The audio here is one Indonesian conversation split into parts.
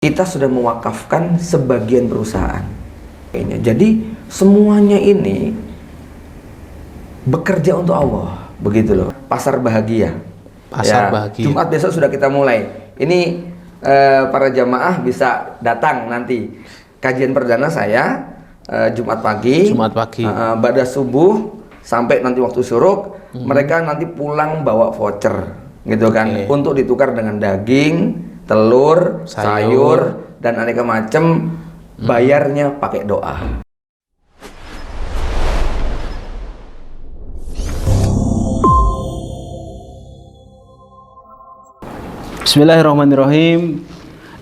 kita sudah mewakafkan sebagian perusahaan. Jadi semuanya ini bekerja untuk Allah, begitu loh. Pasar bahagia. Pasar bahagia. Jumat besok sudah kita mulai. Ini para jamaah bisa datang nanti. Kajian perdana saya Jumat pagi. Ba'da subuh sampai nanti waktu syuruk, mereka nanti pulang bawa voucher, gitu kan, untuk ditukar dengan daging, telur, sayur dan aneka macam. Bayarnya pakai doa. Bismillahirrahmanirrahim.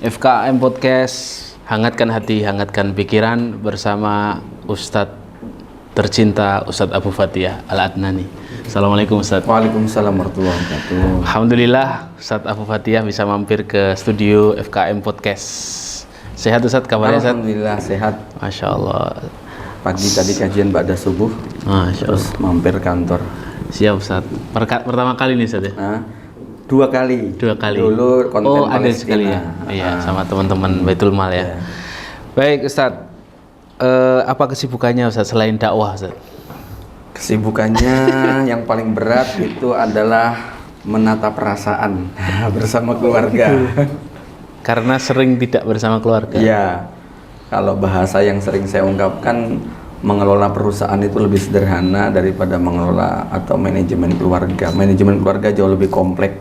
FKM Podcast, hangatkan hati, hangatkan pikiran, bersama Ustadz tercinta Ustadz Abu Fatihah Al-Adnani. Assalamualaikum Ustadz. Waalaikumsalam warahmatullahi wabarakatuh. Alhamdulillah Ustadz Abu Fatihah bisa mampir ke studio FKM Podcast. Sehat Ustadz, kabarnya Ustadz? Alhamdulillah sehat. Masya Allah. Pagi tadi kajian ba'da subuh, terus mampir kantor. Siap Ustadz. Pertama kali nih Ustadz ya? Dua kali. Dulu konten ada Palestina. sekali ya? Iya, sama teman-teman Baitul Mal ya. Baik Ustadz, apa kesibukannya Ustadz selain dakwah Ustadz? Kesibukannya yang paling berat itu adalah menata perasaan bersama keluarga. Karena sering tidak bersama keluarga. Iya. Kalau bahasa yang sering saya ungkapkan, mengelola perusahaan itu lebih sederhana daripada mengelola atau manajemen keluarga. Manajemen keluarga jauh lebih kompleks.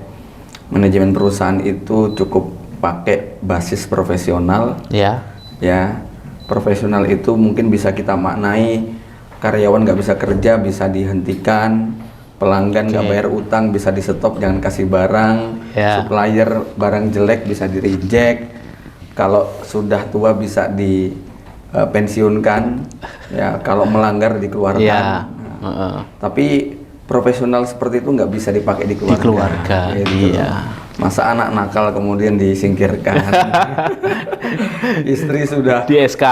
Manajemen perusahaan itu cukup pakai basis profesional. Ya. Ya. Profesional itu mungkin bisa kita maknai karyawan nggak bisa kerja, bisa dihentikan. Pelanggan nggak bayar utang, bisa di stop, jangan kasih barang. Supplier barang jelek bisa di reject. Kalau sudah tua bisa dipensiunkan. Ya, kalau melanggar dikeluarkan. Tapi profesional seperti itu nggak bisa dipakai di keluarga. Di keluarga, gitu. Masa anak nakal kemudian disingkirkan. Istri sudah di SK.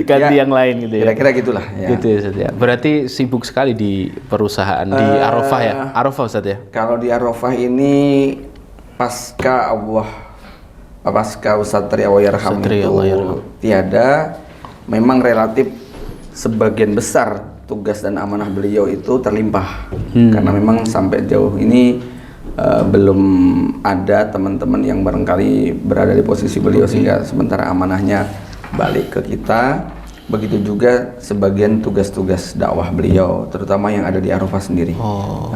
Ganti yang lain gitu ya. Kira-kira gitulah ya. Gitu ya Ustadz ya. Berarti sibuk sekali di perusahaan di Arafah ya. Arafah Ustadz ya. Kalau di Arafah ini pasca Ustadz Tri Allahyarham itu tiada, memang relatif sebagian besar tugas dan amanah beliau itu terlimpah. Karena memang sampai jauh ini belum ada teman-teman yang barangkali berada di posisi beliau sehingga sementara amanahnya balik ke kita. Begitu juga sebagian tugas-tugas dakwah beliau, terutama yang ada di Arafah sendiri.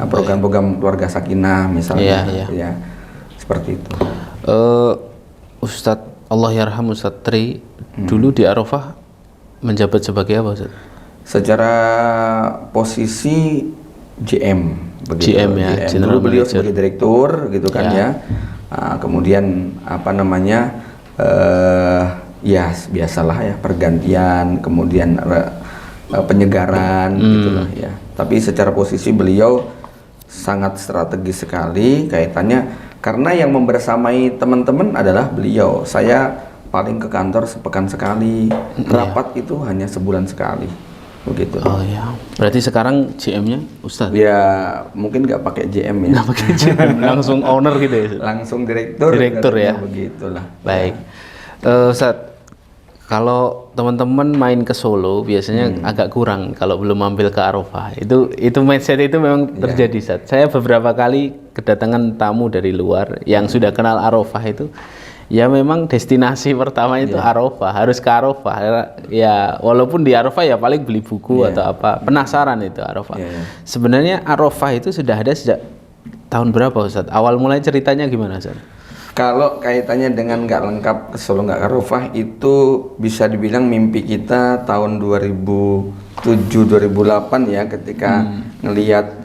Program-program keluarga sakinah misalnya, ya seperti itu. Ustadz Allahyarham Ustadz Tri dulu di Arafah menjabat sebagai apa Ustadz? Secara posisi GM. Begitu. GM ya, Dulu beliau sebagai direktur gitu kan ya. Kemudian apa namanya, ya biasalah ya, pergantian, kemudian penyegaran gitulah ya. Tapi secara posisi beliau sangat strategis sekali kaitannya, karena yang membersamai teman-teman adalah beliau. Saya paling ke kantor sepekan sekali, rapat itu hanya sebulan sekali. Begitu. Oh ya, berarti sekarang GM-nya Ustadz? Ya mungkin nggak pakai GM ya. Nggak pakai GM, langsung owner gitu ya? Langsung direktur. Direktur ya. Begitulah. Baik. Ustadz, kalau teman-teman main ke Solo biasanya agak kurang kalau belum mampir ke Arafah. Itu mindset itu memang terjadi Ustadz. Saya beberapa kali kedatangan tamu dari luar yang sudah kenal Arafah itu. Ya memang destinasi pertama itu Arafah, harus ke Arafah. Ya walaupun di Arafah ya paling beli buku atau apa, penasaran itu Arafah. Sebenarnya Arafah itu sudah ada sejak tahun berapa Ustadz? Awal mulai ceritanya gimana Ustadz? Kalau kaitannya dengan nggak lengkap ke Solo nggak ke Arafah, itu bisa dibilang mimpi kita tahun 2007-2008 ya, ketika ngelihat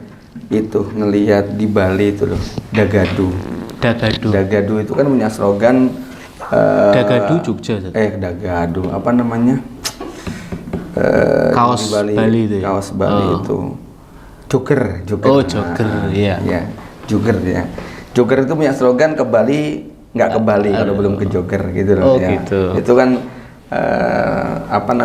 di Bali itu loh, Dagadu itu kan punya slogan Dagadu Jogja. Dagadu apa namanya? Kaos Bali itu. Kaos Bali itu. Joger. Oh, Joger, iya. Ya, Joger ya. Joger itu punya slogan, ke Bali nggak ke Bali kalau belum ke Joger gitu loh ya. Gitu. Itu kan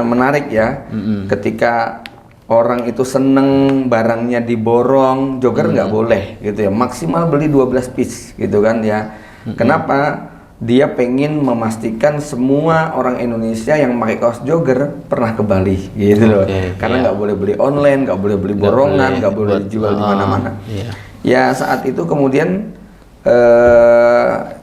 menarik ya. Ketika orang itu seneng barangnya diborong, Joger nggak boleh gitu ya, maksimal beli 12 piece gitu kan ya. Kenapa? dia pengen memastikan semua orang Indonesia yang pakai kaos jogger pernah ke Bali gitu loh. Karena nggak boleh beli online, nggak boleh beli borongan, nggak boleh dijual di mana-mana. Ya saat itu kemudian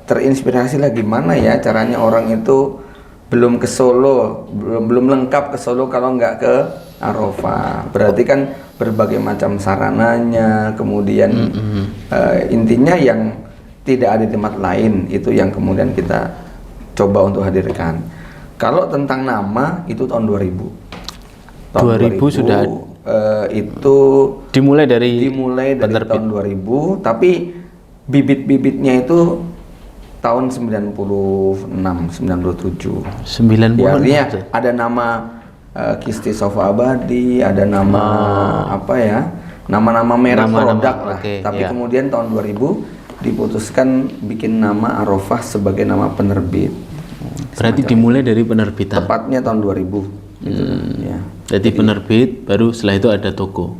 terinspirasi lah gimana ya caranya orang itu belum ke Solo, belum lengkap ke Solo kalau nggak ke Arafah. Berarti kan berbagai macam sarananya, kemudian intinya yang tidak ada di tempat lain, itu yang kemudian kita coba untuk hadirkan. Kalau tentang nama itu tahun 2000. Tahun 2000 sudah itu dimulai dari tahun 2000, tapi bibit-bibitnya itu tahun 96, 97. 90. Ya, artinya ada nama Kisti Sofa Abadi, ada nama apa ya? Nama-nama merek produk lah. Tapi kemudian tahun 2000 diputuskan bikin nama Arafah sebagai nama penerbit. Berarti dimulai dari penerbitan. Tepatnya tahun 2000 gitu. Ya. Jadi penerbit, baru setelah itu ada toko.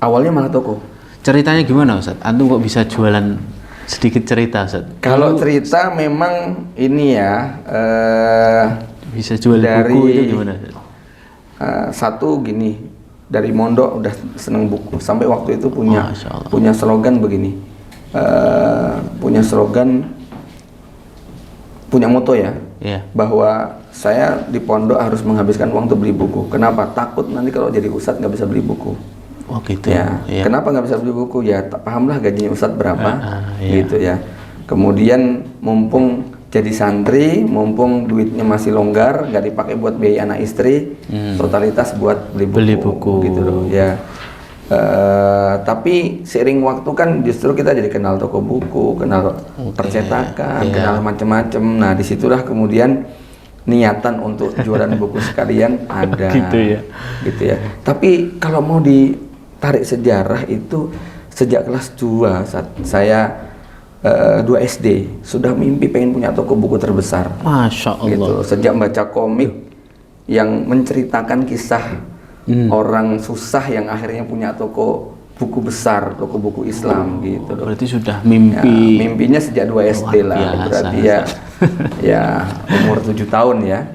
Awalnya malah toko. Ceritanya gimana Ustaz? Antum kok bisa jualan, sedikit cerita Ustaz? Kalau cerita memang ini ya bisa jual dari, buku itu gimana Ustaz? Satu gini, dari mondok udah seneng buku, sampai waktu itu punya slogan begini. Punya moto ya, bahwa saya di pondok harus menghabiskan uang untuk beli buku. Kenapa? Takut nanti kalau jadi ustadz nggak bisa beli buku. Oh gitu ya. Kenapa nggak bisa beli buku? Ya tak pahamlah gajinya ustadz berapa, gitu ya. Kemudian mumpung jadi santri, mumpung duitnya masih longgar, nggak dipakai buat biaya anak istri, totalitas buat beli buku gitu loh ya. Tapi seiring waktu kan justru kita jadi kenal toko buku, kenal percetakan, kenal macam-macam. Nah disitulah kemudian niatan untuk jualan buku sekalian ada, gitu ya. Tapi kalau mau ditarik sejarah itu sejak kelas 2 saat saya 2 SD sudah mimpi pengen punya toko buku terbesar. Masya Allah. Gitu. Sejak baca komik yang menceritakan kisah orang susah yang akhirnya punya toko buku besar, toko buku Islam gitu loh. Berarti sudah mimpi. Ya, mimpinya sejak 2 SD lah. Berarti ya umur 7 tahun ya.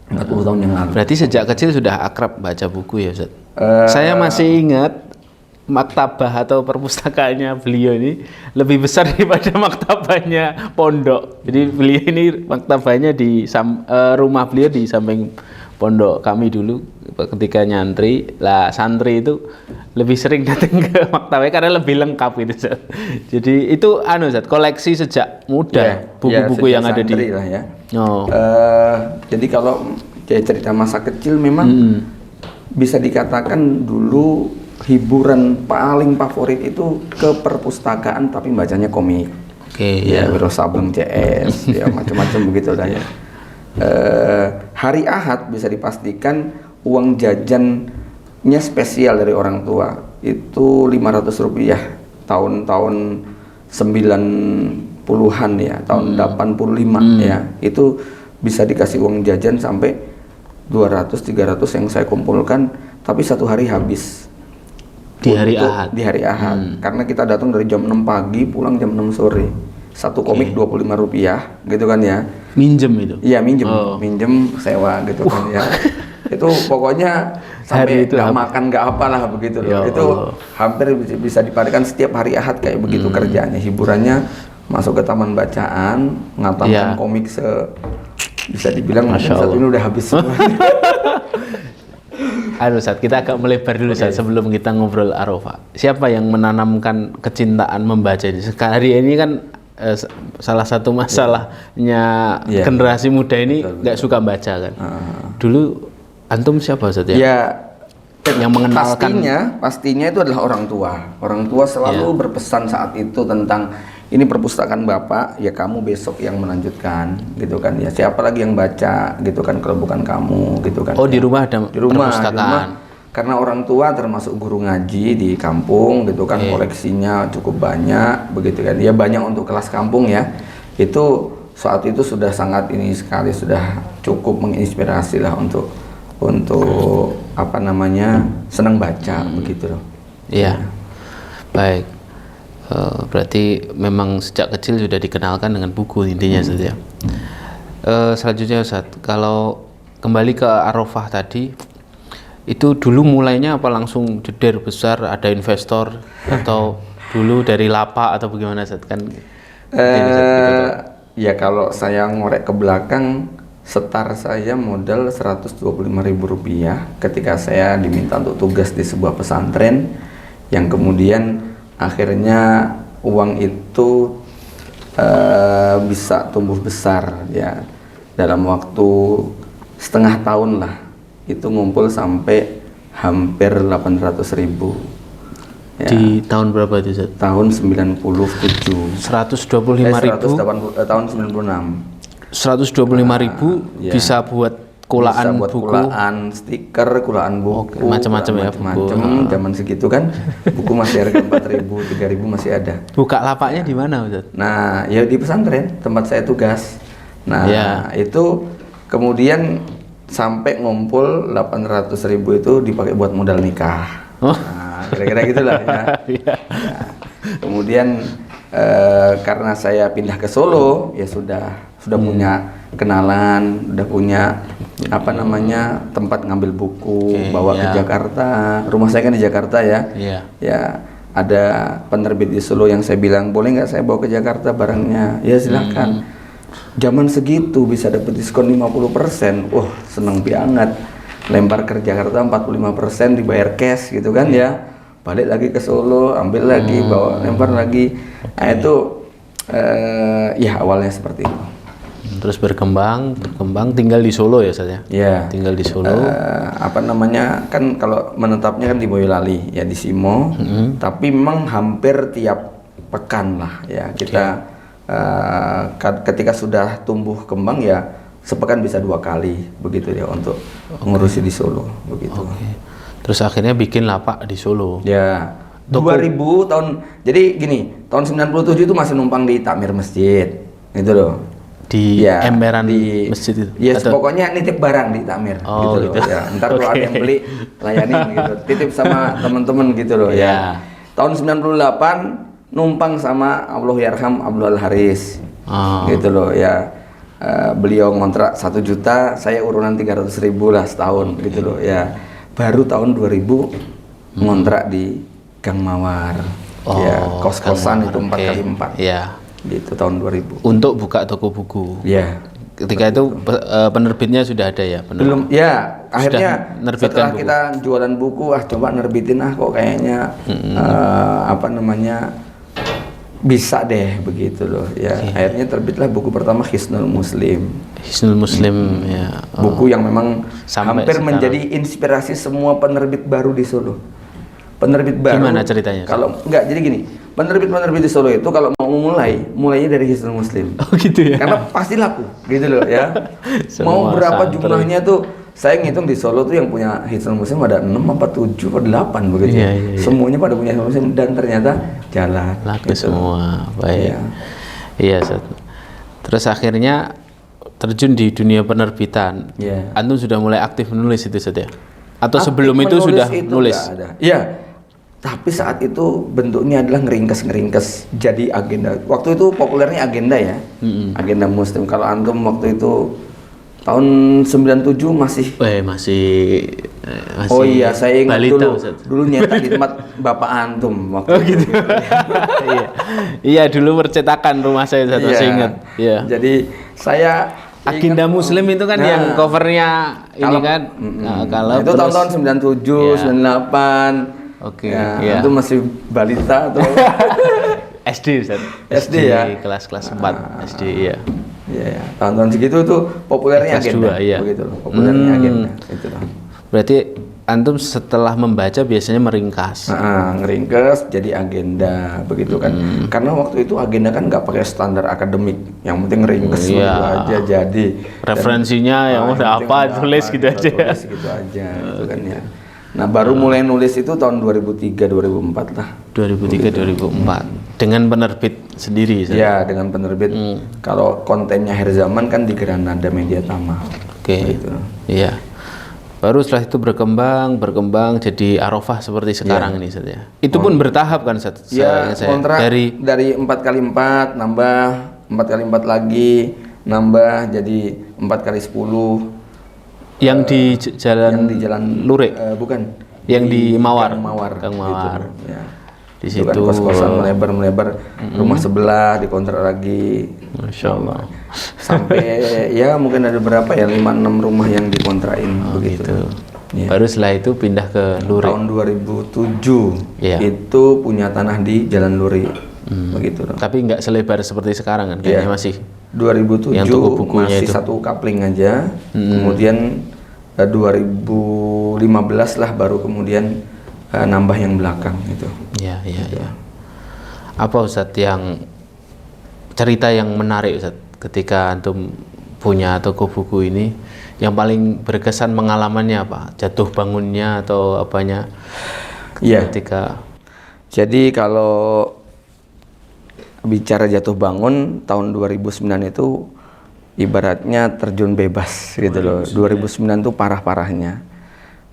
40 tahun yang lalu. Berarti sejak kecil sudah akrab baca buku ya Ustaz? Saya masih ingat maktabah atau perpustakaannya beliau ini lebih besar daripada maktabahnya pondok. Jadi beliau ini maktabahnya di rumah beliau di samping pondok kami dulu ketika nyantri lah. Santri itu lebih sering datang ke maktabah karena lebih lengkap gitu. Jadi itu Zat, koleksi sejak muda buku-buku yang ada di lah ya. Jadi kalau cerita masa kecil memang bisa dikatakan dulu hiburan paling favorit itu ke perpustakaan tapi bacanya komik. Ya Wiro Sableng CS ya macam-macam begitu lah ya. Hari Ahad bisa dipastikan uang jajannya spesial dari orang tua itu Rp500 tahun-tahun 90-an ya, tahun 85 ya, itu bisa dikasih uang jajan sampai 200-300 yang saya kumpulkan, tapi satu hari habis di hari Ahad. Di hari Ahad karena kita datang dari jam 6 pagi pulang jam 6 sore. Satu komik Rp25 gitu kan ya. Minjem itu? Iya minjem sewa gitu kan ya. Itu pokoknya sampai nggak makan nggak apalah begitu loh. Itu hampir bisa dipastikan setiap hari Ahad kayak begitu kerjanya. Hiburannya masuk ke taman bacaan, ngatamkan komik bisa dibilang satu ini udah habis semua. Ustaz, kita agak melebar dulu Ustaz, sebelum kita ngobrol Arafah. Siapa yang menanamkan kecintaan membaca ini? Hari ini kan salah satu masalahnya generasi muda ini nggak suka baca kan. Dulu antum siapa Ustaz ya? Yang mengenalkan. Pastinya itu adalah orang tua. Orang tua selalu berpesan saat itu tentang ini perpustakaan Bapak, ya kamu besok yang melanjutkan gitu kan ya. Siapa lagi yang baca gitu kan kalau bukan kamu gitu kan. Di rumah ada perpustakaan. Karena orang tua termasuk guru ngaji di kampung gitu kan, koleksinya cukup banyak begitu kan. Ya banyak untuk kelas kampung ya. Itu saat itu sudah sangat ini sekali, sudah cukup menginspirasi lah untuk apa namanya senang baca begitu loh. Iya. Baik. Berarti memang sejak kecil sudah dikenalkan dengan buku intinya Ustaz ya. Selanjutnya Ustaz, kalau kembali ke Arafah tadi, itu dulu mulainya apa langsung jeder besar, ada investor atau dulu dari lapak atau bagaimana Ustaz? Kan ya kalau saya ngorek ke belakang, setar saya modal Rp125.000 ketika saya diminta untuk tugas di sebuah pesantren, yang kemudian akhirnya uang itu bisa tumbuh besar ya dalam waktu setengah tahun lah, itu ngumpul sampai hampir 800.000 ya. Di tahun berapa itu Ustaz? Tahun 97. 125.000 tahun 96. 125.000 ya. bisa buat kulaan bisa buat buku, kulaan stiker, kulaan buku, macam-macam ya, macam-macam. buku. Zaman segitu kan buku masih harga 4.000, 3.000 masih ada. Buka lapaknya di mana Ustaz? Nah, ya di pesantren tempat saya tugas. Nah, Ya. itu kemudian sampai ngumpul 800.000 itu dipakai buat modal nikah. Oh. Nah, kira-kira gitulah ya. Iya. Nah, kemudian karena saya pindah ke Solo, ya sudah punya kenalan, udah punya apa namanya tempat ngambil buku, bawa ke Jakarta. Rumah saya kan di Jakarta ya. Iya. Ya, ada penerbit di Solo yang saya bilang, boleh nggak saya bawa ke Jakarta barangnya? Ya silakan. Zaman segitu bisa dapat diskon 50%. Wah, seneng banget. Lempar ke Jakarta 45% dibayar cash gitu kan ya. Balik lagi ke Solo, ambil lagi, bawa lempar lagi. Nah, itu ya awalnya seperti itu. Terus berkembang tinggal di Solo ya Ustaz ya? Ya. Tinggal di Solo. Apa namanya, kan kalau menetapnya kan di Boyolali ya, di Simo. Tapi memang hampir tiap pekan lah ya kita ketika sudah tumbuh kembang ya sepekan bisa 2 kali begitu ya untuk ngurusi di Solo begitu. Terus akhirnya bikin lapak di Solo. Ya. 2000 tahun. Jadi gini, tahun 97 itu masih numpang di takmir masjid. Gitu loh. Di emperan di masjid itu. Ya, pokoknya nitip barang di takmir gitu loh. Ya, ntar kalau ada yang beli layanin gitu. Titip sama teman-teman gitu loh ya. Tahun 98 numpang sama Allahyarham Abdul Haris. Gitu loh ya. Beliau ngontrak 1 juta, saya urunan 300.000 lah setahun gitu loh ya. Baru tahun 2000 ngontrak di Gang Mawar. Ya, kos-kosan itu 4x4. Iya. Gitu tahun 2000. Untuk buka toko buku. Ya. Ketika itu penerbitnya sudah ada ya? Belum ya, akhirnya setelah buku. kita jualan buku, coba nerbitin kok kayaknya apa namanya bisa deh begitu loh ya. Akhirnya terbitlah buku pertama Hisnul Muslim. Hisnul Muslim ya. Buku yang memang sampai hampir sekarang menjadi inspirasi semua penerbit baru di Solo. Penerbit baru. Gimana ceritanya? Kalau enggak, jadi gini, penerbit di Solo itu kalau mau mulainya dari Hisnul Muslim. Oh gitu ya. Karena pasti laku, gitu loh ya. Mau berapa jumlahnya tuh, saya ngitung di Solo tuh yang punya Hisnul Muslim ada 6 apa 7 atau 8 begitu. Iya. Semuanya pada punya Hisnul Muslim dan ternyata jalan. Laku gitu. semua, baik. Iya, Ustaz. Terus akhirnya terjun di dunia penerbitan. Antum sudah mulai aktif menulis itu Ustaz ya? Atau sebelum itu sudah nulis? Iya. Tapi saat itu bentuknya adalah ngeringkes jadi agenda. Waktu itu populernya agenda ya. Agenda Muslim. Kalau antum waktu itu tahun 97 masih Oh iya, saya ingat balita, dulu nyetak di tempat Bapak antum waktu itu. Gitu. Iya, dulu percetakan rumah saya saya ingat. Iya. Jadi saya Agenda Muslim itu kan yang covernya ini kan. Kalau itu tahun-tahun 97, 98. Oke, ya. Itu masih balita atau SD Ustaz. SD ya. Kelas 4 SD ya. Iya, tahun-tahun segitu tuh populernya agenda. Begitu loh, populernya agenda gitu loh. Berarti antum setelah membaca biasanya meringkas. Ngeringkas jadi agenda begitu kan. Karena waktu itu agenda kan nggak pakai standar akademik. Yang penting ringkas aja jadi. Referensinya yang udah apa tulis gitu aja. Tulis gitu aja gitu kan ya. Nah, baru mulai nulis itu tahun 2003 2004 lah. 2003 2004 dengan penerbit sendiri. Ya, dengan penerbit. Kalau kontennya Akhir Zaman kan di Granada Media Tama. Oke. Iya. Baru setelah itu berkembang jadi Arafah seperti sekarang ini Ustaz ya. Itu pun bertahap kan Ustaz? Ya, kontrak dari 4x4 nambah 4x4 lagi nambah jadi 4x10. Yang di Jalan Lurik? Bukan. Yang di Mawar. Gang Mawar. Gitu. Ya. Di Itu situ kan kos-kosan melebar rumah sebelah dikontrak lagi. Masya Allah. Sampai ya mungkin ada berapa ya 5-6 rumah yang dikontrakin begitu. Ya. Baru setelah itu pindah ke Lurik. Tahun 2007 itu punya tanah di Jalan Lurik. Begitu dong. Tapi nggak selebar seperti sekarang kan? Kayaknya masih 2007 yang toko bukunya masih itu. satu kapling aja. Kemudian 2015 lah baru kemudian nambah yang belakang gitu. Ya. Apa Ustadz yang cerita yang menarik Ustadz ketika antum punya toko buku ini, yang paling berkesan pengalamannya apa? Jatuh bangunnya atau apanya? Iya. Ketika Jadi kalau bicara jatuh bangun tahun 2009 itu ibaratnya terjun bebas gitu loh. 2009 tuh parah-parahnya.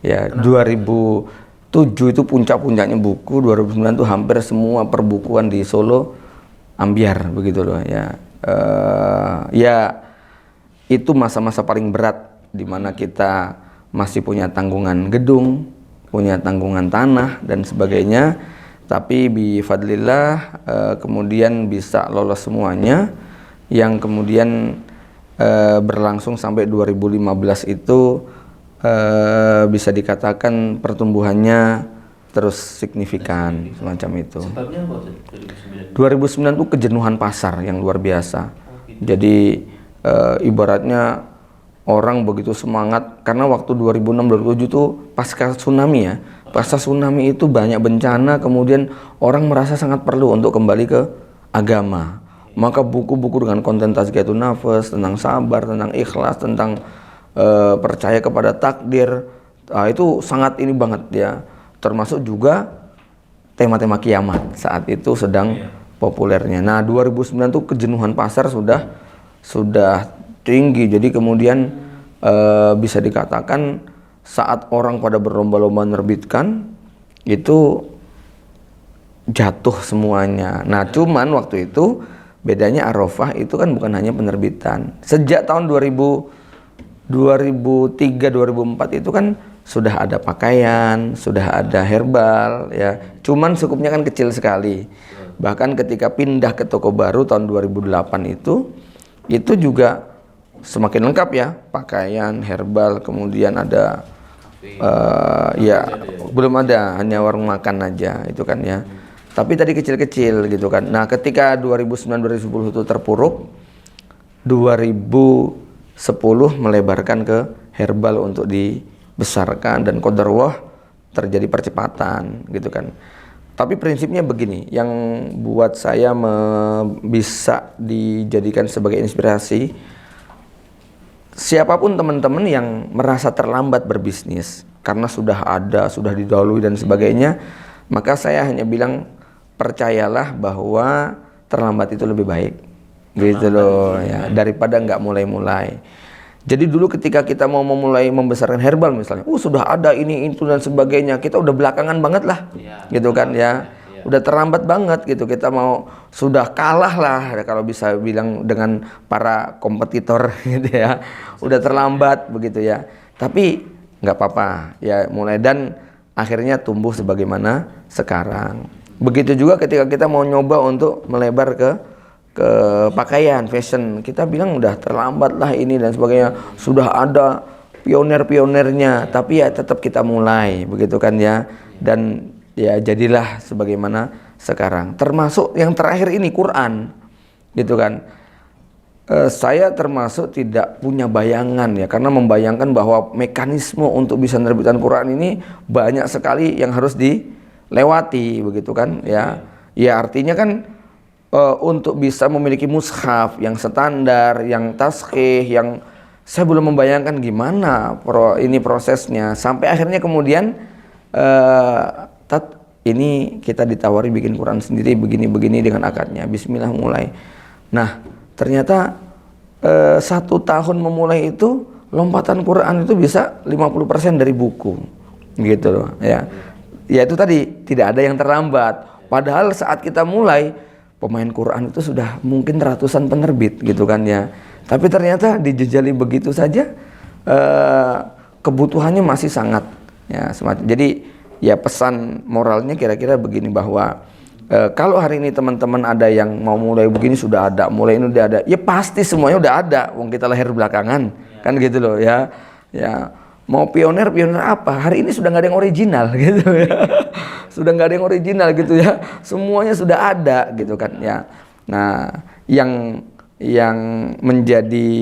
Ya, 2007 itu puncak-puncaknya buku, 2009 tuh hampir semua perbukuan di Solo ambyar begitu loh ya. Ya itu masa-masa paling berat di mana kita masih punya tanggungan gedung, punya tanggungan tanah dan sebagainya. Tapi bifadlillah kemudian bisa lolos semuanya, yang kemudian berlangsung sampai 2015 itu bisa dikatakan pertumbuhannya terus signifikan semacam itu. sebabnya apa 2009 itu kejenuhan pasar yang luar biasa. Jadi ibaratnya orang begitu semangat karena waktu 2006-2007 itu pasca tsunami ya. Pasca tsunami itu banyak bencana, kemudian orang merasa sangat perlu untuk kembali ke agama. Maka buku-buku dengan konten tazkiyatun nafas, tentang sabar, tentang ikhlas, tentang percaya kepada takdir, itu sangat ini banget ya. Termasuk juga tema-tema kiamat saat itu sedang populernya. Nah 2009 tuh kejenuhan pasar sudah tinggi. Jadi kemudian bisa dikatakan saat orang pada berlomba-lomba menerbitkan itu jatuh semuanya. Nah cuman waktu itu bedanya Arafah itu kan bukan hanya penerbitan. Sejak tahun 2003-2004 itu kan sudah ada pakaian, sudah ada herbal ya. Cuman cukupnya kan kecil sekali. Bahkan ketika pindah ke toko baru tahun 2008 itu juga semakin lengkap ya, pakaian, herbal, kemudian ada ya belum ada, hanya warung makan aja itu kan ya. Tapi tadi kecil-kecil gitu kan. Nah, ketika 2009-2010 itu terpuruk, 2010 melebarkan ke herbal untuk dibesarkan dan qadarullah terjadi percepatan gitu kan. Tapi prinsipnya begini, yang buat saya bisa dijadikan sebagai inspirasi, siapapun teman-teman yang merasa terlambat berbisnis karena sudah didahului dan sebagainya, maka saya hanya bilang percayalah bahwa terlambat itu lebih baik gitu loh ya, daripada nggak mulai-mulai. Jadi dulu ketika kita mau memulai membesarkan herbal misalnya, sudah ada ini itu dan sebagainya, kita udah belakangan banget lah gitu kan ya, udah terlambat banget gitu, kita mau sudah kalah lah kalau bisa bilang dengan para kompetitor gitu ya, udah terlambat begitu ya. Tapi nggak apa-apa ya, mulai dan akhirnya tumbuh sebagaimana sekarang. Begitu juga ketika kita mau nyoba untuk melebar ke pakaian, fashion, kita bilang udah terlambat lah ini dan sebagainya, sudah ada pionir-pionirnya, tapi ya tetap kita mulai begitu kan ya, dan ya jadilah sebagaimana sekarang. Termasuk yang terakhir ini Quran gitu kan. Saya termasuk tidak punya bayangan ya, karena membayangkan bahwa mekanisme untuk bisa menerbitkan Quran ini banyak sekali yang harus dilewati begitu kan ya. Ya artinya kan untuk bisa memiliki mushaf yang standar, yang taskhih, yang saya belum membayangkan gimana ini prosesnya, sampai akhirnya kemudian ini kita ditawari bikin Quran sendiri begini-begini dengan akadnya, bismillah mulai. Nah ternyata 1 tahun memulai itu lompatan Quran itu bisa 50% dari buku, gitu loh ya. Ya itu tadi, tidak ada yang terlambat. Padahal saat kita mulai, pemain Quran itu sudah mungkin ratusan penerbit gitu kan ya. Tapi ternyata dijejali begitu saja, kebutuhannya masih sangat ya. Jadi ya pesan moralnya kira-kira begini, bahwa kalau hari ini teman-teman ada yang mau mulai begini sudah ada, mulai ini udah ada, ya pasti semuanya udah ada. Wong kita lahir belakangan, kan gitu loh ya. Ya mau pioner apa? Hari ini sudah nggak ada yang original gitu ya. Sudah nggak ada yang original gitu ya. Semuanya sudah ada gitu kan ya. Nah, yang menjadi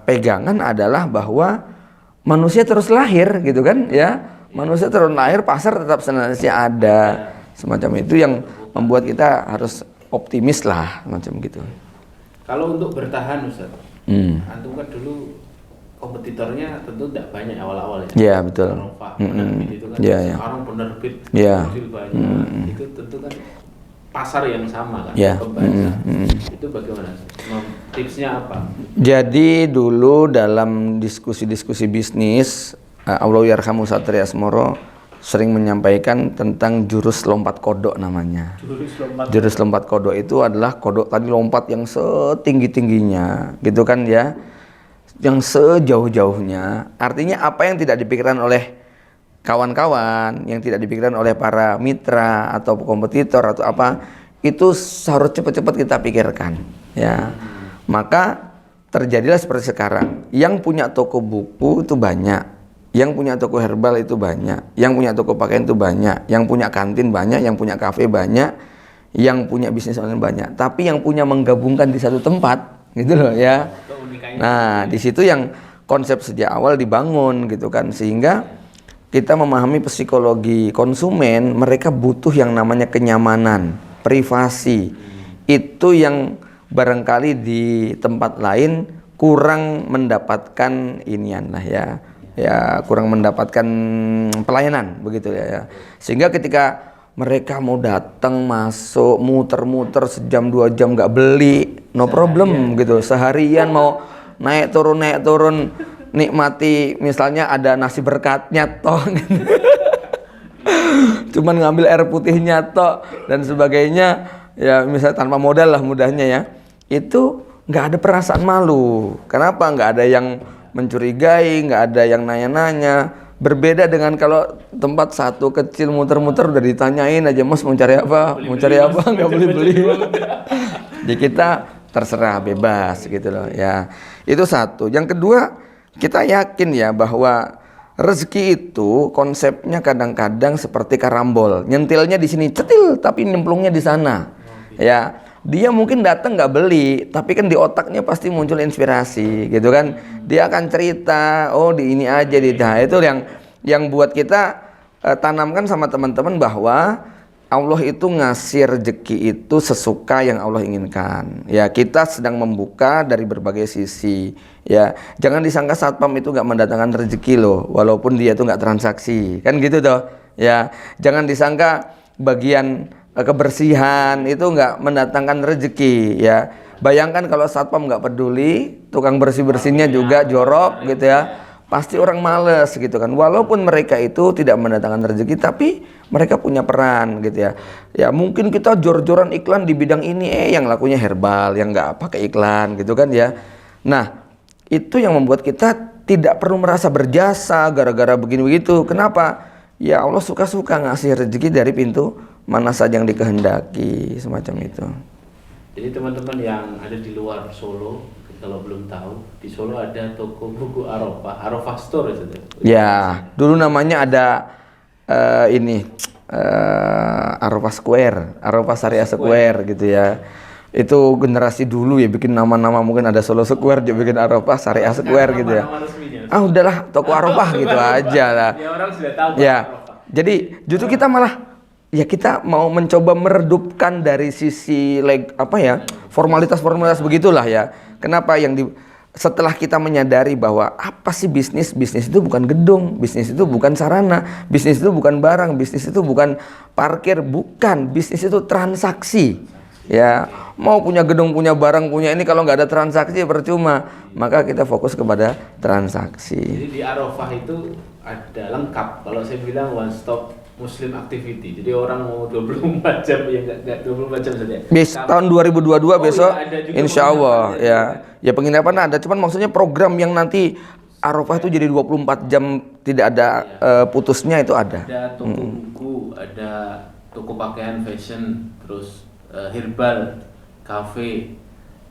pegangan adalah bahwa manusia terus lahir gitu kan ya. Manusia terus lahir, pasar tetap senantiasa ada. Semacam itu yang membuat kita harus optimis lah, macam gitu. Kalau untuk bertahan Ustaz, antum kan dulu kompetitornya tentu tidak banyak awal-awal ya. Iya betul. Penerbit itu kan sekarang penerbit kecil banyak. Itu tentu kan pasar yang sama kan, pembaca. Itu bagaimana? Tipsnya apa? Jadi dulu dalam diskusi-diskusi bisnis, Allahyarhamu Satria Asmoro sering menyampaikan tentang jurus lompat kodok namanya. Jurus lompat kodok itu adalah kodok tadi lompat yang setinggi-tingginya, gitu kan ya, yang sejauh-jauhnya. Artinya apa yang tidak dipikirkan oleh kawan-kawan, yang tidak dipikirkan oleh para mitra atau kompetitor atau apa, itu harus cepat-cepat kita pikirkan, ya. Maka terjadilah seperti sekarang. Yang punya toko buku itu banyak. Yang punya toko herbal itu banyak, yang punya toko pakaian itu banyak, yang punya kantin banyak, yang punya kafe banyak, yang punya bisnis online banyak. Tapi yang punya menggabungkan di satu tempat, gitu loh ya. Nah, di situ yang konsep sejak awal dibangun gitu kan, sehingga kita memahami psikologi konsumen, mereka butuh yang namanya kenyamanan, privasi. Itu yang barangkali di tempat lain kurang mendapatkan inian lah ya. Ya kurang mendapatkan pelayanan begitu ya. Sehingga ketika mereka mau datang masuk muter-muter sejam 2 jam nggak beli, no problem gitu. Seharian mau naik turun nikmati, misalnya ada nasi berkatnya toh gitu. Cuman ngambil air putihnya toh dan sebagainya ya, misalnya tanpa modal lah mudahnya ya. Itu nggak ada perasaan malu. Kenapa? Nggak ada yang mencurigai, nggak ada yang nanya-nanya. Berbeda dengan kalau tempat satu kecil muter-muter udah ditanyain aja, Mas mau cari apa? Mau cari apa? Nggak beli-beli. Jadi kita terserah, bebas gitu loh ya. Itu satu. Yang kedua, kita yakin ya bahwa rezeki itu konsepnya kadang-kadang seperti karambol. Nyentilnya di sini cetil, tapi nyemplungnya di sana. Ya. Dia mungkin datang nggak beli, tapi kan di otaknya pasti muncul inspirasi, gitu kan? Dia akan cerita, oh di ini aja di nah, itu yang buat kita tanamkan sama teman-teman bahwa Allah itu ngasih rezeki itu sesuka yang Allah inginkan. Ya kita sedang membuka dari berbagai sisi. Ya jangan disangka satpam itu nggak mendatangkan rezeki loh, walaupun dia itu nggak transaksi, kan gitu toh? Ya jangan disangka bagian kebersihan itu nggak mendatangkan rezeki ya. Bayangkan kalau satpam nggak peduli, tukang bersih-bersihnya juga jorok gitu ya, pasti orang males gitu kan. Walaupun mereka itu tidak mendatangkan rezeki, tapi mereka punya peran gitu ya. Ya mungkin kita jor-joran iklan di bidang ini, yang lakunya herbal, yang nggak pakai iklan gitu kan ya. Nah itu yang membuat kita tidak perlu merasa berjasa gara-gara begini begitu. Kenapa? Ya Allah suka-suka ngasih rezeki dari pintu mana saja yang dikehendaki, semacam itu. Jadi teman-teman yang ada di luar Solo, kalau belum tahu, di Solo ada toko buku Arafah Store itu. Ya, dulu namanya ada Arafah Square, Arafah Syariah Square gitu ya. Itu generasi dulu ya bikin nama-nama, mungkin ada Solo Square, dia bikin Arafah Syariah Square gitu ya. Udahlah toko Arafah gitu aja lah. Ya orang sudah tahu. Ya, jadi justru kita malah ya kita mau mencoba meredupkan dari sisi formalitas begitulah ya. Kenapa setelah kita menyadari bahwa apa sih bisnis itu bukan gedung, bisnis itu bukan sarana, bisnis itu bukan barang, bisnis itu bukan parkir, bukan, bisnis itu transaksi. Ya, mau punya gedung, punya barang, punya ini, kalau nggak ada transaksi percuma. Maka kita fokus kepada transaksi. Jadi di Arafah itu ada lengkap. Kalau saya bilang one stop Muslim activity. Jadi orang mau 24 jam ya enggak 24 jam saja. Tahun 2022 besok, ada juga insya Allah ya penginapan ada. Cuman maksudnya program yang nanti Arafah itu jadi 24 jam tidak ada putusnya itu ada. Ada toko buku, ada toko pakaian fashion, terus herbal, cafe,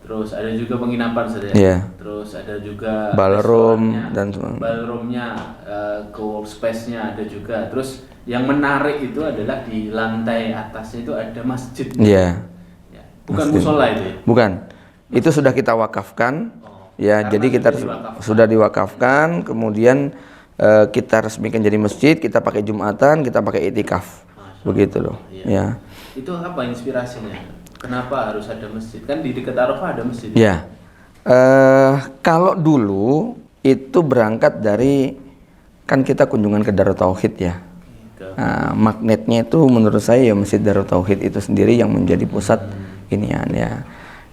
terus ada juga penginapan saja. Yeah. Terus ada juga ballroom restorannya, dan semua. Ballroomnya, co-space-nya ada juga. Terus yang menarik itu adalah di lantai atasnya itu ada masjid. Iya. Ya. Bukan musola itu ya? Bukan. Itu sudah kita wakafkan. Ya, jadi kita sudah diwakafkan, kemudian kita resmikan jadi masjid, kita pakai Jumatan, kita pakai itikaf. Begitu loh. Iya. Ya. Itu apa inspirasinya? Kenapa harus ada masjid? Kan di dekat Arafah ada masjid. Ya. Kalau dulu itu berangkat dari, kan kita kunjungan ke Darut Tauhid ya. Nah, magnetnya itu menurut saya ya Masjid Darut Tauhid itu sendiri yang menjadi pusat inian ya.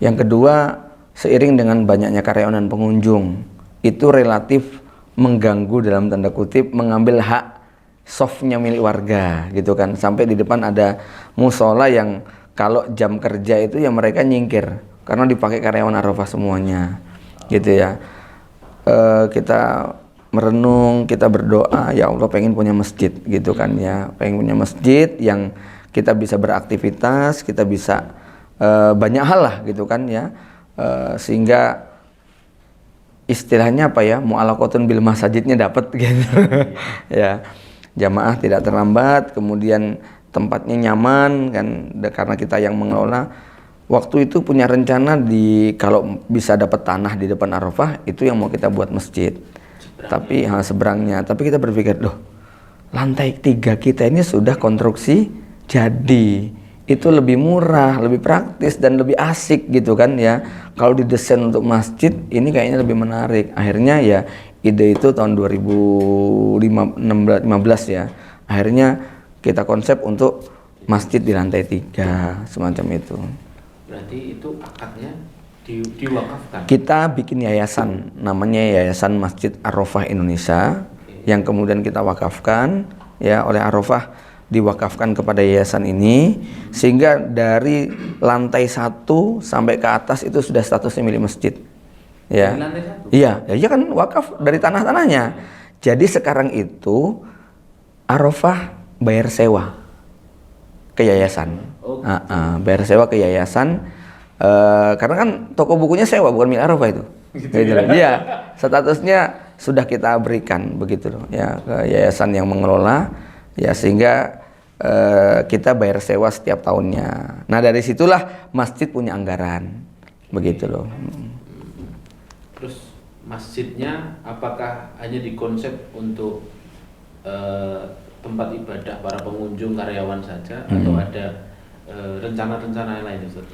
Yang kedua, seiring dengan banyaknya karyawan dan pengunjung, itu relatif mengganggu dalam tanda kutip, mengambil hak softnya milik warga gitu kan. Sampai di depan ada musola yang kalau jam kerja itu ya mereka nyingkir karena dipakai karyawan Arafah semuanya gitu ya. Kita merenung, kita berdoa, ya Allah pengen punya masjid gitu kan ya, pengen punya masjid yang kita bisa beraktivitas, kita bisa banyak hal lah gitu kan ya, sehingga istilahnya apa ya, mu'alaqatun bil masajidnya dapat gitu. Ya, jamaah tidak terlambat, kemudian tempatnya nyaman kan, karena kita yang mengelola. Waktu itu punya rencana kalau bisa dapat tanah di depan Arafah itu yang mau kita buat masjid. Tapi seberangnya, tapi kita berpikir, loh, lantai 3 kita ini sudah konstruksi jadi, itu lebih murah, lebih praktis dan lebih asik gitu kan ya. Kalau didesain untuk masjid ini kayaknya lebih menarik. Akhirnya ya ide itu tahun 2015 ya. Akhirnya kita konsep untuk masjid di lantai 3 semacam itu. Berarti itu akadnya diwakafkan. Kita bikin yayasan, namanya Yayasan Masjid Arafah Indonesia, yang kemudian kita wakafkan ya, oleh Arafah diwakafkan kepada yayasan ini, sehingga dari lantai 1 sampai ke atas itu sudah statusnya milik masjid. Ya. Di lantai 1? Iya kan wakaf dari tanah-tanahnya. Jadi sekarang itu Arafah bayar sewa ke yayasan. Bayar sewa ke yayasan. Karena kan toko bukunya sewa, bukan milik Arafah itu. Iya, statusnya sudah kita berikan begitu loh ya, ke yayasan yang mengelola ya, sehingga kita bayar sewa setiap tahunnya. Nah, dari situlah masjid punya anggaran begitu loh. Terus masjidnya apakah hanya dikonsep untuk tempat ibadah para pengunjung, karyawan saja, atau ada rencana-rencana yang lain, Ustaz?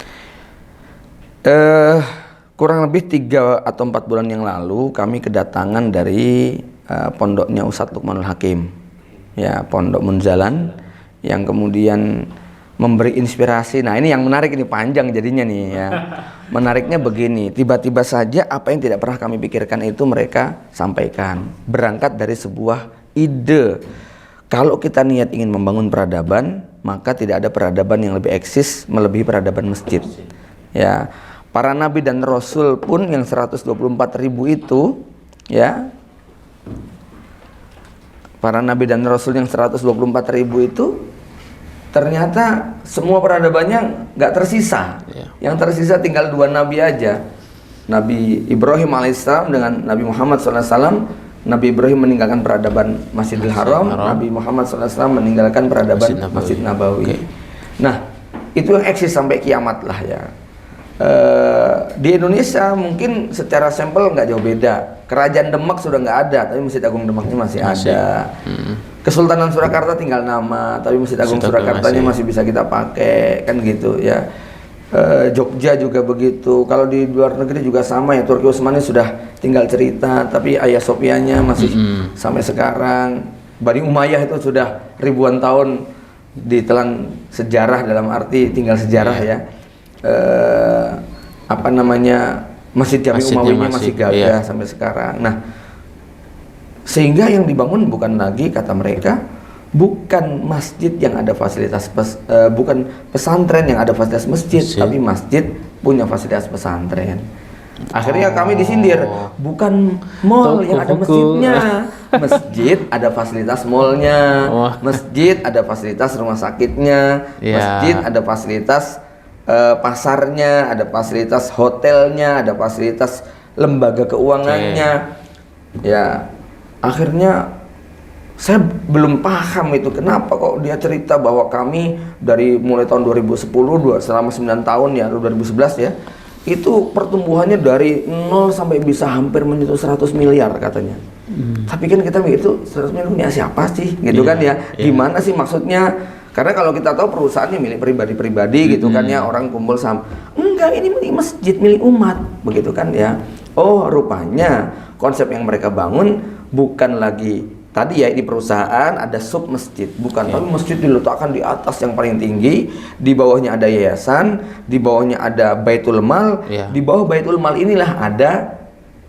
Kurang lebih 3 atau 4 bulan yang lalu kami kedatangan dari pondoknya Ustadz Luqmanul Hakim, ya, pondok Munzalan, yang kemudian memberi inspirasi. Nah, ini yang menarik, ini panjang jadinya nih ya. Menariknya begini, tiba-tiba saja apa yang tidak pernah kami pikirkan itu mereka sampaikan, berangkat dari sebuah ide. Kalau kita niat ingin membangun peradaban, maka tidak ada peradaban yang lebih eksis melebihi peradaban masjid. Ya, para nabi dan rasul pun yang 124.000 itu, ya, para nabi dan rasul yang 124.000 itu ternyata semua peradabannya nggak tersisa. Yang tersisa tinggal 2 nabi aja, Nabi Ibrahim alaihissalam dengan Nabi Muhammad SAW. Nabi Ibrahim meninggalkan peradaban Masjidil Haram, Nabi Muhammad SAW meninggalkan peradaban Masjid Nabawi. Nah, itu yang eksis sampai kiamat lah ya. Di Indonesia mungkin secara sampel nggak jauh beda. Kerajaan Demak sudah nggak ada, tapi Masjid Agung Demaknya masih ada. Kesultanan Surakarta tinggal nama, tapi Masjid Agung Surakartanya masih bisa kita pakai, kan gitu ya. Jogja juga begitu. Kalau di luar negeri juga sama ya, Turki Utsmani sudah tinggal cerita, tapi Hagia Sophianya masih sampai sekarang. Bani Umayyah itu sudah ribuan tahun ditelan sejarah, dalam arti tinggal sejarah ya. apa namanya Masjid Jami Masjidnya Umayyah masih gagah iya. sampai sekarang. Nah, sehingga yang dibangun bukan lagi kata mereka bukan masjid yang ada fasilitas bukan pesantren yang ada fasilitas masjid, tapi masjid punya fasilitas pesantren. Akhirnya kami disindir, bukan mall yang ada masjidnya, masjid ada fasilitas mallnya, masjid ada fasilitas rumah sakitnya, masjid ada fasilitas pasarnya, ada fasilitas hotelnya, ada fasilitas lembaga keuangannya. Ya, akhirnya saya belum paham itu kenapa kok dia cerita bahwa kami dari mulai tahun 2010 selama 9 tahun ya, 2011 ya, itu pertumbuhannya dari 0 sampai bisa hampir menyentuh 100 miliar katanya. Tapi kan kita mikir itu 100 miliar punya siapa sih gitu kan ya, gimana sih maksudnya? Karena kalau kita tahu perusahaannya milik pribadi-pribadi gitu kan ya, orang kumpul saham. Enggak, ini milik masjid, milik umat, begitu kan ya. Oh, rupanya konsep yang mereka bangun bukan lagi tadi ya di perusahaan ada sub masjid, bukan, tapi masjid diletakkan di atas yang paling tinggi, di bawahnya ada yayasan, di bawahnya ada Baitul Mal, di bawah Baitul Mal inilah ada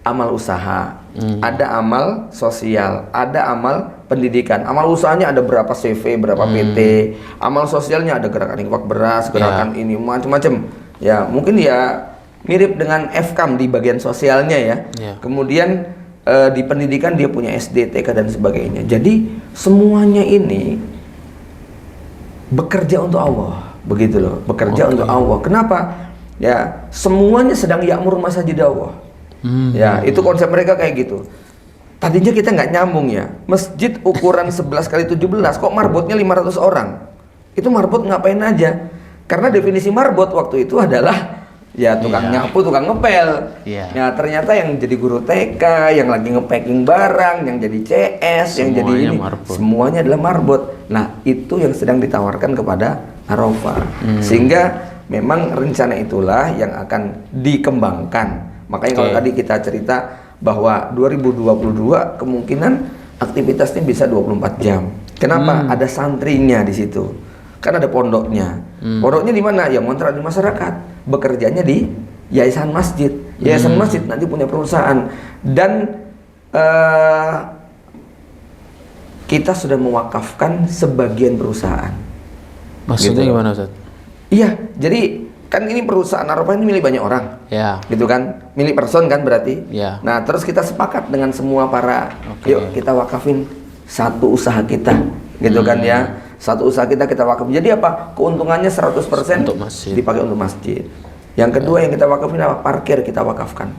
amal usaha, ada amal sosial, ada amal pendidikan. Amal usahanya ada berapa CV, berapa PT, amal sosialnya ada gerakan infak beras, gerakan ini macam-macam. Ya, mungkin ya mirip dengan FKAM di bagian sosialnya ya. Kemudian di pendidikan dia punya SD, TK dan sebagainya. Jadi semuanya ini bekerja untuk Allah, begitu loh, bekerja untuk Allah. Kenapa? Ya, semuanya sedang ya'mur masajid Allah. Ya, itu konsep mereka kayak gitu. Tadinya kita nggak nyambung ya, masjid ukuran 11 kali 17 kok marbotnya 500 orang. Itu marbot ngapain aja? Karena definisi marbot waktu itu adalah ya tukang nyapu, tukang ngepel. Ya ternyata yang jadi guru TK, yang lagi ngepacking barang, yang jadi CS, semuanya yang jadi ini, semuanya adalah marbot. Nah, itu yang sedang ditawarkan kepada Arafah. Sehingga memang rencana itulah yang akan dikembangkan. Makanya kalau tadi kita cerita bahwa 2022 kemungkinan aktivitasnya bisa 24 jam. Kenapa? Ada santrinya di situ. Kan ada pondoknya. Pondoknya di mana? Ya ngontrak di masyarakat. Bekerjanya di yayasan masjid. Yayasan masjid nanti punya perusahaan dan kita sudah mewakafkan sebagian perusahaan. Maksudnya gitu. Gimana, Ustaz? Iya, jadi kan ini perusahaan Arafah ini milik banyak orang, gitu kan, milik person kan berarti. Nah, terus kita sepakat dengan semua para, yuk kita wakafin satu usaha kita, gitu kan ya, satu usaha kita wakafin. Jadi apa? Keuntungannya 100% dipakai untuk masjid. Yang kedua yang kita wakafin apa? Parkir kita wakafkan.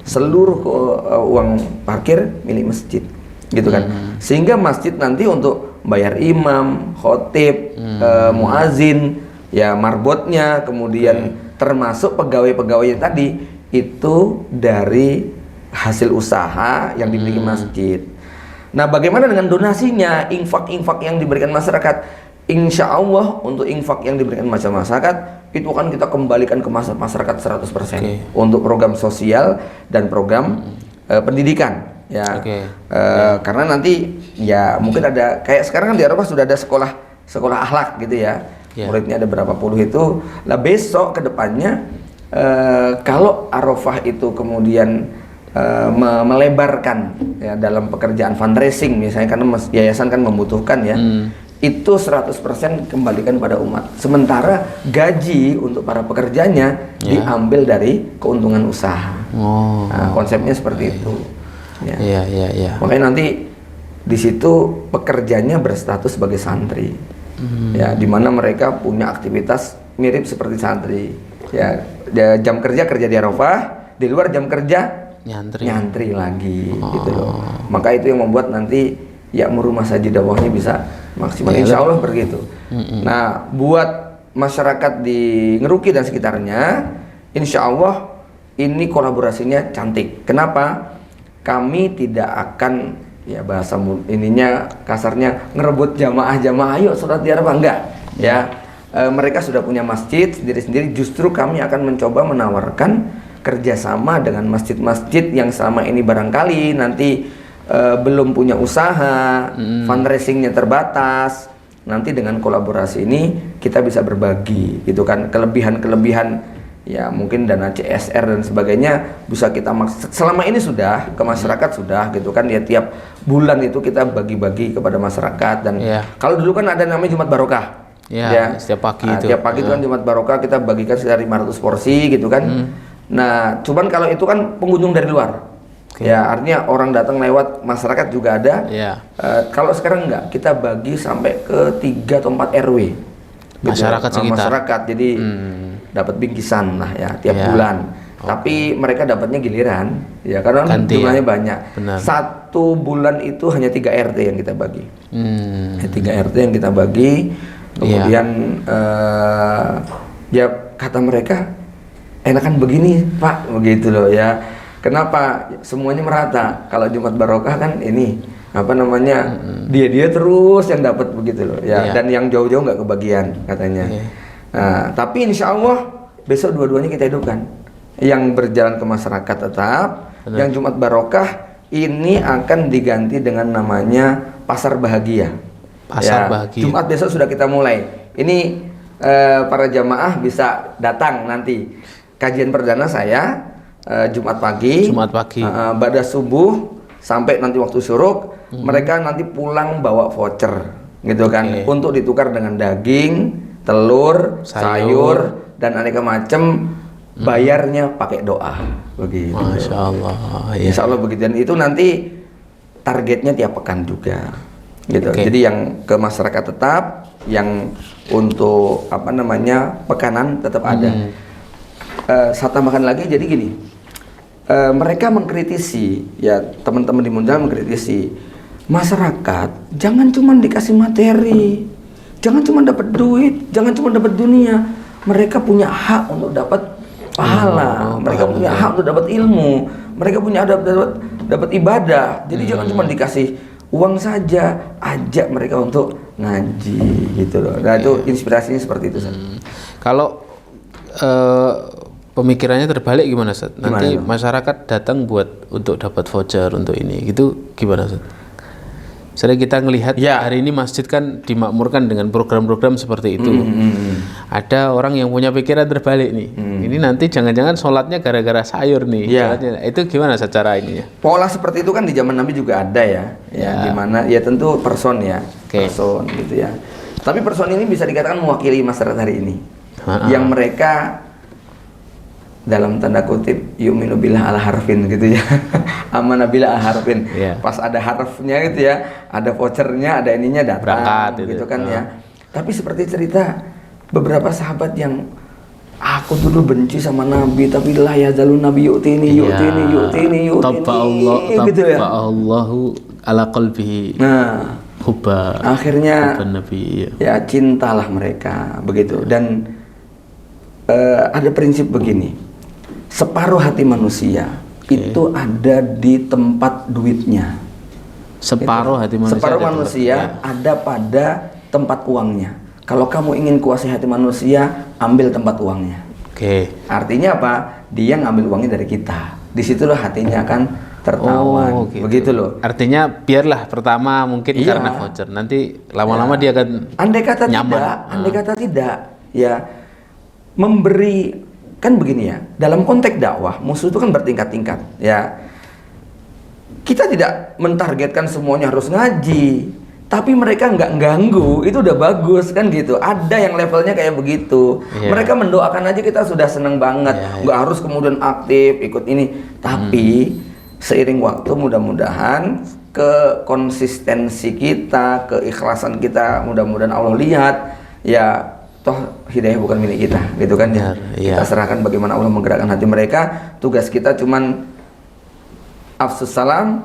Seluruh uang parkir milik masjid, gitu kan. Sehingga masjid nanti untuk bayar imam, khotib, muazin, ya marbotnya, kemudian termasuk pegawai-pegawai tadi itu dari hasil usaha yang dimiliki masjid. Nah, bagaimana dengan donasinya, infak-infak yang diberikan masyarakat? Insya Allah untuk infak yang diberikan masyarakat itu akan kita kembalikan ke masyarakat 100% untuk program sosial dan program pendidikan. Ya, karena nanti ya mungkin ada kayak sekarang kan di Arafah sudah ada sekolah akhlak gitu ya. Muridnya ada berapa puluh itu. Lah besok ke depannya kalau Arafah itu kemudian melebarkan ya dalam pekerjaan fundraising misalnya, karena yayasan kan membutuhkan ya, itu 100% kembalikan pada umat. Sementara gaji untuk para pekerjanya diambil dari keuntungan usaha. Nah, konsepnya seperti itu. Ya. Makanya nanti di situ pekerjanya berstatus sebagai santri. Ya, di mana mereka punya aktivitas mirip seperti santri. Ya, jam kerja di Arafah, di luar jam kerja nyantri lagi, gitu loh. Maka itu yang membuat nanti ya'mur masajid Allahnya bisa maksimal. Insya Allah begitu. Nah, buat masyarakat di Ngeruki dan sekitarnya, insya Allah ini kolaborasinya cantik. Kenapa? Kami tidak akan ya bahasa ininya kasarnya ngerebut jamaah ayo sholat di Arafah, enggak ya. Mereka sudah punya masjid sendiri-sendiri, justru kami akan mencoba menawarkan kerjasama dengan masjid-masjid yang selama ini barangkali nanti belum punya usaha, fundraisingnya terbatas. Nanti dengan kolaborasi ini kita bisa berbagi gitu kan, kelebihan-kelebihan ya mungkin dana CSR dan sebagainya bisa kita selama ini sudah ke masyarakat sudah gitu kan ya, tiap bulan itu kita bagi-bagi kepada masyarakat. Dan kalau dulu kan ada namanya Jumat Barokah ya, setiap pagi itu tiap pagi itu kan Jumat Barokah kita bagikan sekitar 500 porsi gitu kan. Nah cuman kalau itu kan pengunjung dari luar. Ya artinya orang datang lewat, masyarakat juga ada. Kalau sekarang enggak, kita bagi sampai ke 3 atau 4 RW gitu. Masyarakat sekitar. Masyarakat, jadi dapat bingkisan lah ya tiap bulan. Tapi mereka dapatnya giliran ya, karena jumlahnya banyak. Satu bulan itu hanya 3 RT yang kita bagi. 3 RT yang kita bagi. Kemudian ya kata mereka enakan begini Pak, begitu loh ya. Kenapa? Semuanya merata. Kalau Jumat Barokah kan ini apa namanya, dia terus yang dapat begitu loh ya. Dan yang jauh-jauh nggak kebagian katanya. Nah, tapi insya Allah besok dua-duanya kita hidupkan. Yang berjalan ke masyarakat tetap, yang Jumat Barokah ini akan diganti dengan namanya Pasar Bahagia. Pasar Bahagia. Jumat besok sudah kita mulai. Ini para jamaah bisa datang nanti. Kajian perdana saya Jumat pagi, ba'da subuh sampai nanti waktu syuruk, mereka nanti pulang bawa voucher gitu kan, untuk ditukar dengan daging, telur, sayur dan aneka macam. Bayarnya pakai doa begitu. Masya Allah. Insya Allah begitu. Dan itu nanti targetnya tiap pekan juga gitu. Jadi yang ke masyarakat tetap, yang untuk apa namanya pekanan tetap ada. Saya tambahkan lagi, jadi gini, mereka mengkritisi ya, teman-teman di Munjalan mengkritisi masyarakat jangan cuma dikasih materi, jangan cuma dapat duit, jangan cuma dapat dunia. Mereka punya hak untuk dapat pahala, mereka punya hak untuk dapat ilmu, mereka punya dapat ibadah. Jadi jangan cuma dikasih uang saja, ajak mereka untuk ngaji gitu loh. Nah itu inspirasinya seperti itu. Kalau pemikirannya terbalik gimana, Ustaz? Nanti masyarakat datang untuk dapat voucher untuk ini, gitu gimana, Ustaz? Misalnya kita ngelihat hari ini masjid kan dimakmurkan dengan program-program seperti itu. Ada orang yang punya pikiran terbalik nih. Ini nanti jangan-jangan sholatnya gara-gara sayur nih. Itu gimana secara ininya? Pola seperti itu kan di zaman Nabi juga ada ya. Dimana ya tentu person ya, person gitu ya. Tapi person ini bisa dikatakan mewakili masyarakat hari ini. Yang mereka dalam tanda kutip yu'minu billah ala harfin gitu ya. Amanah billah ala harfin. Pas ada harfnya gitu ya, ada vouchernya, ada ininya, datang berangkat, gitu kan ya. Tapi seperti cerita beberapa sahabat yang aku dulu benci sama Nabi, tapi la yazalun nabi yu'tini gitu ya. Allahu ala qalbihi. Nah, hubba. Akhirnya Nabi. Ya cintalah mereka begitu. Dan ada prinsip begini, separuh hati manusia itu ada di tempat duitnya. Separuh hati manusia. Separuh manusia ada pada tempat uangnya. Kalau kamu ingin kuasai hati manusia, ambil tempat uangnya. Artinya apa? Dia ngambil uangnya dari kita. Disitulah hatinya akan tertawan. Begitu loh. Artinya biarlah pertama mungkin karena voucher, nanti lama-lama dia akan andai kata nyaman. Andai kata tidak, ya memberi. Kan begini ya, dalam konteks dakwah musuh itu kan bertingkat-tingkat ya. Kita tidak mentargetkan semuanya harus ngaji, tapi mereka nggak ganggu, itu udah bagus kan gitu. Ada yang levelnya kayak begitu. Mereka mendoakan aja kita sudah seneng banget. Nggak harus kemudian aktif ikut ini. Tapi seiring waktu mudah-mudahan kekonsistensi kita, keikhlasan kita, mudah-mudahan Allah lihat ya. Toh hidayah bukan milik kita, gitu kan ya. Kita serahkan bagaimana Allah menggerakkan hati mereka. Tugas kita cuman afsus salam,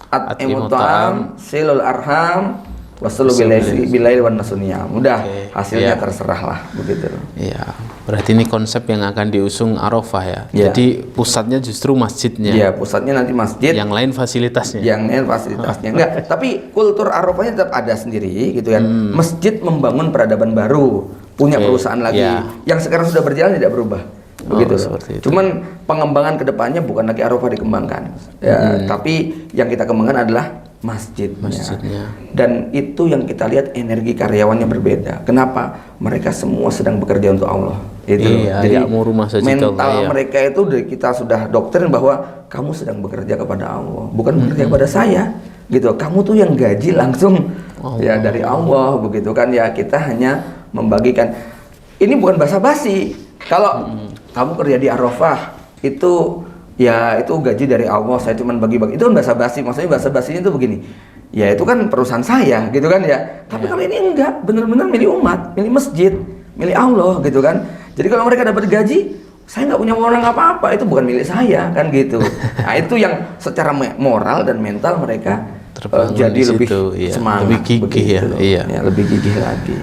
at'imut ta'am, silul arham, wasulu bilail wan nasunya. Mudah, hasilnya terserahlah begitu. Berarti ini konsep yang akan diusung Arafah ya. Jadi pusatnya justru masjidnya. Iya, pusatnya nanti masjid. Yang lain fasilitasnya. Enggak, tapi kultur Arafahnya tetap ada sendiri gitu kan. Masjid membangun peradaban baru, punya perusahaan lagi. Yang sekarang sudah berjalan tidak berubah. Begitu. Cuman pengembangan kedepannya bukan lagi Arafah dikembangkan. Tapi yang kita kembangkan adalah masjidnya. Dan itu yang kita lihat energi karyawannya berbeda. Kenapa? Mereka semua sedang bekerja untuk Allah. Itu. Jadi mental mereka itu dari kita sudah doktrin bahwa kamu sedang bekerja kepada Allah, bukan bekerja kepada saya. Gitu. Kamu tuh yang gaji langsung ya dari Allah, begitu kan ya. Kita hanya membagikan. Ini bukan basa-basi. Kalau kamu kerja di Arafah itu ya itu gaji dari Allah, saya cuma bagi-bagi. Itu kan basa-basi, maksudnya basa-basinya itu begini. Ya itu kan perusahaan saya, gitu kan ya. Tapi kalau ini enggak, benar-benar milik umat, milik masjid, milik Allah, gitu kan. Jadi kalau mereka dapat gaji, saya nggak punya wewenang apa-apa, itu bukan milik saya, kan gitu. Nah itu yang secara moral dan mental mereka jadi lebih semangat, lebih gigih ya, lebih gigih lagi.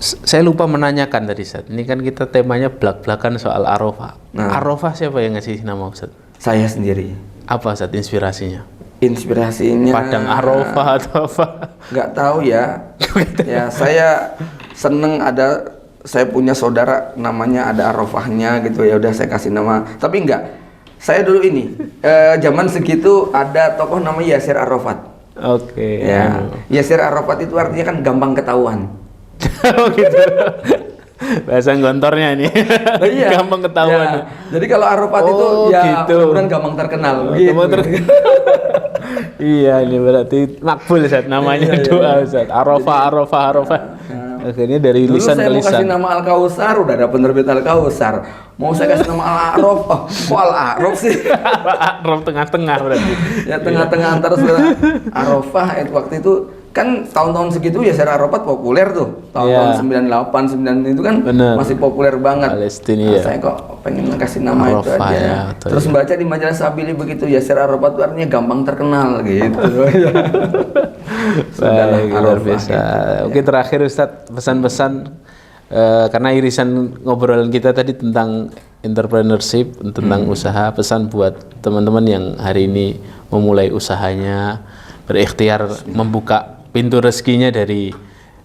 Saya lupa menanyakan tadi, Ustaz. Ini kan kita temanya belak-belakan soal Arafah. Arafah siapa yang ngasih nama, Ustaz? Saya sendiri. Apa, Ustaz, inspirasinya? Inspirasinya Padang Arafah atau apa? Nggak tahu ya. Ya saya seneng saya punya saudara namanya ada Arafahnya gitu, ya udah saya kasih nama. Tapi enggak. Saya dulu ini zaman segitu ada tokoh namanya Yasir Arafat. Oke. Ya. Yasir Arafat itu artinya kan gampang ketahuan. Oh gitu. Bahasa gontornya ini. Iya. Gampang ketahuan. Ya. Jadi kalau Arafat itu ya gitu. Mudah-mudahan gampang terkenal. Gitu. Iya, ini berarti makbul, Ustaz, namanya doa, Ustaz. Arafah. Akhirnya dari lisan ke lisan. Dulu saya mau kasih nama Al-Kausar, udah ada penerbit Al-Kausar. Mau saya kasih nama Al-Araf, kok Al-Araf sih? Al-Araf tengah-tengah berarti. Ya tengah-tengah antara Arafah waktu itu kan tahun-tahun segitu ya Yasir Arafat populer tuh. Tahun-tahun 98, 99 itu kan masih populer banget. Palestina, saya kok pengen kasih nama Arafah, itu aja. Ya, terus baca di majalah Sabili begitu, Yasir Arafat itu artinya gampang terkenal gitu. Baik, luar biasa. Oke, terakhir Ustadz, pesan-pesan karena irisan ngobrolan kita tadi tentang entrepreneurship, tentang usaha, pesan buat teman-teman yang hari ini memulai usahanya, berikhtiar membuka pintu rezekinya dari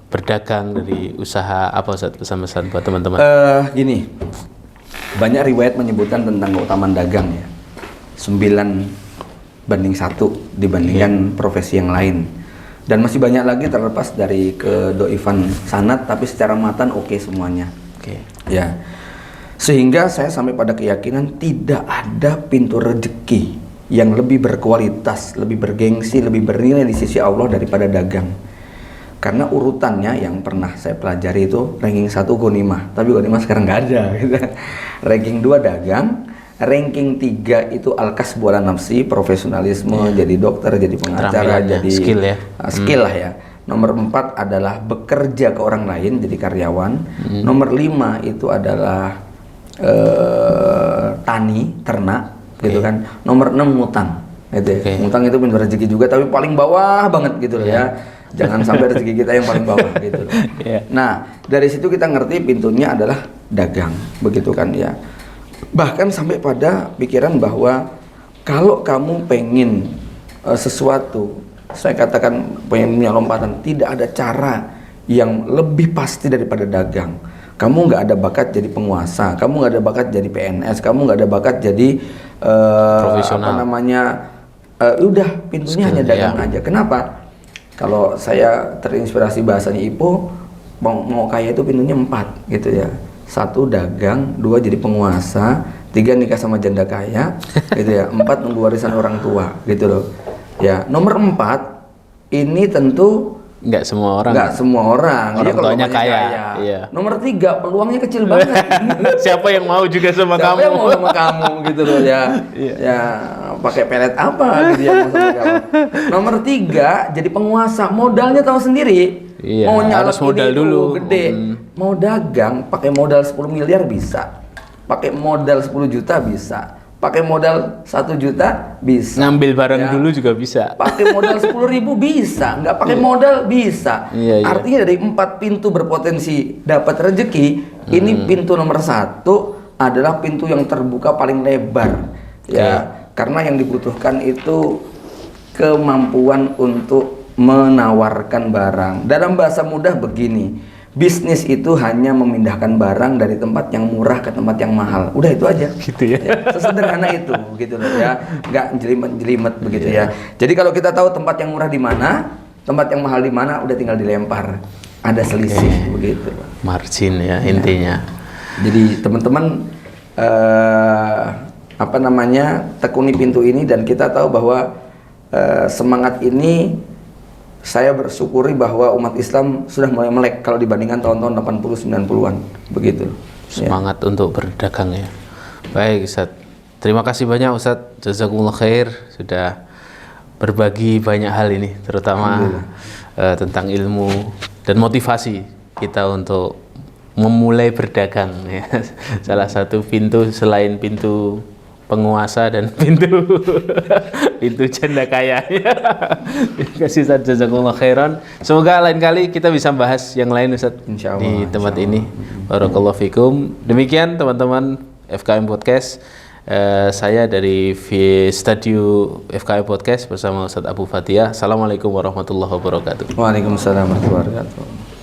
berdagang, dari usaha, apa Ustadz, pesan-pesan buat teman-teman? Gini, banyak riwayat menyebutkan tentang keutamaan dagang ya, 9 banding 1 dibandingkan profesi yang lain. Dan masih banyak lagi terlepas dari kedoifan sanad, tapi secara matan oke semuanya. Ya, sehingga saya sampai pada keyakinan tidak ada pintu rezeki yang lebih berkualitas, lebih bergengsi, lebih bernilai di sisi Allah daripada dagang. Karena urutannya yang pernah saya pelajari itu ranking 1 ghanimah, tapi ghanimah sekarang nggak ada gitu. Ranking 2 dagang, ranking 3 itu al-kasb wala nafsi, profesionalisme, jadi dokter, jadi pengacara, jadi skill ya. Skill lah ya. Nomor 4 adalah bekerja ke orang lain, jadi karyawan. Nomor 5 itu adalah tani, ternak, gitu kan. Nomor 6 ngutang, gitu ya. Ngutang itu pintu rezeki juga, tapi paling bawah banget gitu loh ya. Jangan sampai rezeki kita yang paling bawah gitu loh. Nah, dari situ kita ngerti pintunya adalah dagang, begitu kan ya. Bahkan sampai pada pikiran bahwa kalau kamu pengen sesuatu, saya katakan pengen punya lompatan, tidak ada cara yang lebih pasti daripada dagang. Kamu nggak ada bakat jadi penguasa, kamu nggak ada bakat jadi PNS, kamu nggak ada bakat jadi profesional. Udah pintunya hanya dagang aja. Kenapa? Kalau saya terinspirasi bahasanya Ipo, mau kaya itu pintunya 4 gitu ya. 1 dagang, 2 jadi penguasa, 3 nikah sama janda kaya, gitu ya. 4 nunggu warisan orang tua, gitu loh. Ya, nomor 4 ini tentu nggak semua orang. Orang tuanya kaya. Iya. Nomor 3 peluangnya kecil banget. Siapa yang mau juga sama Siapa kamu? yang mau sama kamu gitu loh ya. Ya pakai pelet apa gitu ya mau sama kamu. Nomor 3 jadi penguasa, modalnya tahu sendiri. Iya, mau nyalek harus modal dulu gede. Mau dagang pakai modal 10 miliar bisa. Pakai modal 10 juta bisa. Pakai modal 1 juta bisa. Ngambil barang dulu juga bisa. Pakai modal 10.000 bisa, nggak pakai modal bisa. Artinya dari 4 pintu berpotensi dapat rezeki, ini pintu nomor 1 adalah pintu yang terbuka paling lebar. Ya, karena yang dibutuhkan itu kemampuan untuk menawarkan barang. Dalam bahasa mudah begini, bisnis itu hanya memindahkan barang dari tempat yang murah ke tempat yang mahal. Udah itu aja. Gitu ya. Sesederhana itu, gitu loh ya. Nggak jelimet-jelimet begitu ya. Jadi kalau kita tahu tempat yang murah di mana, tempat yang mahal di mana, udah tinggal dilempar. Ada selisih begitu. Margin ya intinya. Jadi teman-teman tekuni pintu ini, dan kita tahu bahwa semangat ini saya bersyukuri bahwa umat Islam sudah mulai melek kalau dibandingkan tahun-tahun 80-90-an begitu. Semangat untuk berdagang ya. Baik Ustaz, terima kasih banyak Ustaz, jazakumullah khair sudah berbagi banyak hal ini, terutama tentang ilmu dan motivasi kita untuk memulai berdagang ya. Salah satu pintu selain pintu penguasa dan pintu janda kaya. Terima kasih Ustaz, jazakumullah khairan. Semoga lain kali kita bisa bahas yang lain Ustaz di tempat ini. Barakallahu fikum. Demikian teman-teman FKM Podcast. Saya dari Studio FKM Podcast bersama Ustaz Abu Fatihah. Assalamualaikum warahmatullahi wabarakatuh. Waalaikumsalam warahmatullahi wabarakatuh.